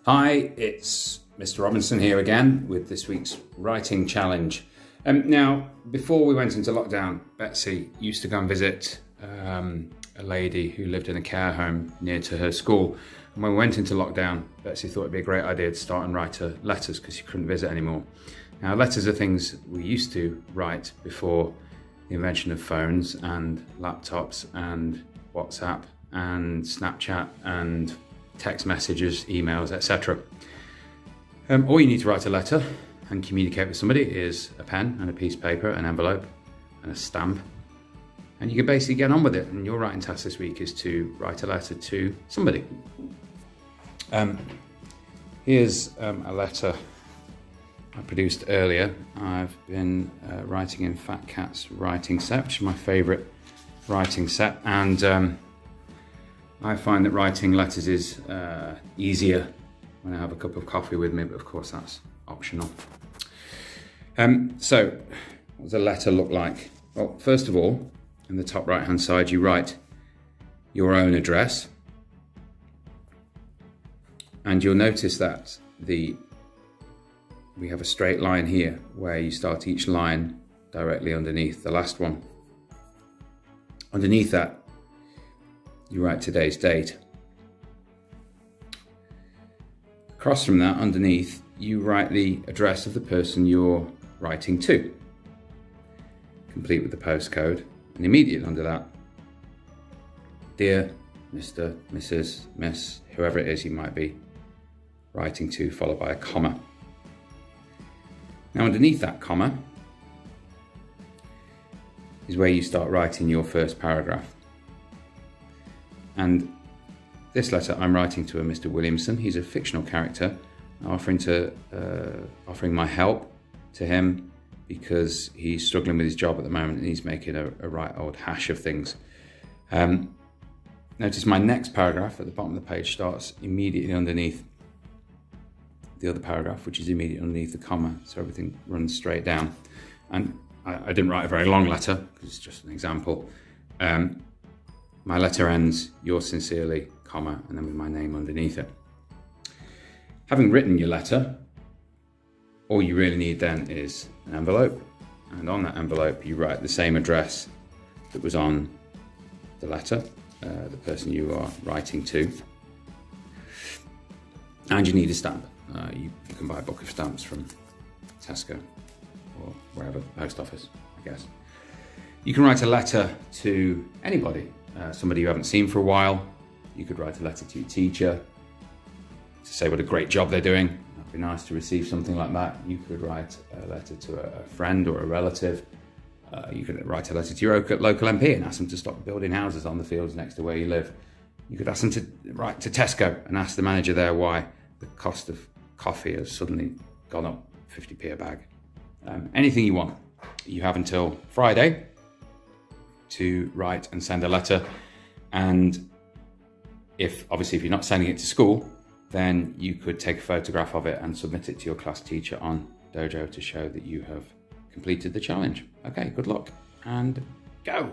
Hi, it's Mr. Robinson here again with this week's writing challenge. Now, before we went into lockdown, Betsy used to go and visit a lady who lived in a care home near to her school. And when we went into lockdown, Betsy thought it'd be a great idea to start and write her letters because she couldn't visit anymore. Now, letters are things we used to write before the invention of phones and laptops and WhatsApp and Snapchat and text messages, emails, etc. All you need to write a letter and communicate with somebody is a pen and a piece of paper, an envelope and a stamp. And you can basically get on with it. And your writing task this week is to write a letter to somebody. Here's a letter I produced earlier. I've been writing in Fat Cat's writing set, which is my favourite writing set. And I find that writing letters is easier when I have a cup of coffee with me, but of course that's optional. So what does a letter look like? Well, first of all, in the top right hand side, you write your own address. And you'll notice that we have a straight line here where you start each line directly underneath the last one. Underneath that, you write today's date. Across from that, underneath, you write the address of the person you're writing to, complete with the postcode, and immediately under that, dear Mr., Mrs., Miss, whoever it is you might be writing to, followed by a comma. Now underneath that comma is where you start writing your first paragraph. And this letter I'm writing to a Mr. Williamson. He's a fictional character, offering my help to him because he's struggling with his job at the moment and he's making a right old hash of things. Notice my next paragraph at the bottom of the page starts immediately underneath the other paragraph, which is immediately underneath the comma, so everything runs straight down. And I didn't write a very long letter because it's just an example. My letter ends, yours sincerely, comma, and then with my name underneath it. Having written your letter, all you really need then is an envelope. And on that envelope, you write the same address that was on the letter, the person you are writing to. And you need a stamp. You can buy a book of stamps from Tesco or wherever, post office, I guess. You can write a letter to anybody. Somebody you haven't seen for a while. You could write a letter to your teacher to say what a great job they're doing. That'd be nice to receive something like that. You could write a letter to a friend or a relative. You could write a letter to your local MP and ask them to stop building houses on the fields next to where you live. You could ask them to write to Tesco and ask the manager there why the cost of coffee has suddenly gone up 50p a bag. Anything you want. You have until Friday to write and send a letter, and obviously if you're not sending it to school, then you could take a photograph of it and submit it to your class teacher on Dojo to show that you have completed the challenge. Okay, good luck and go.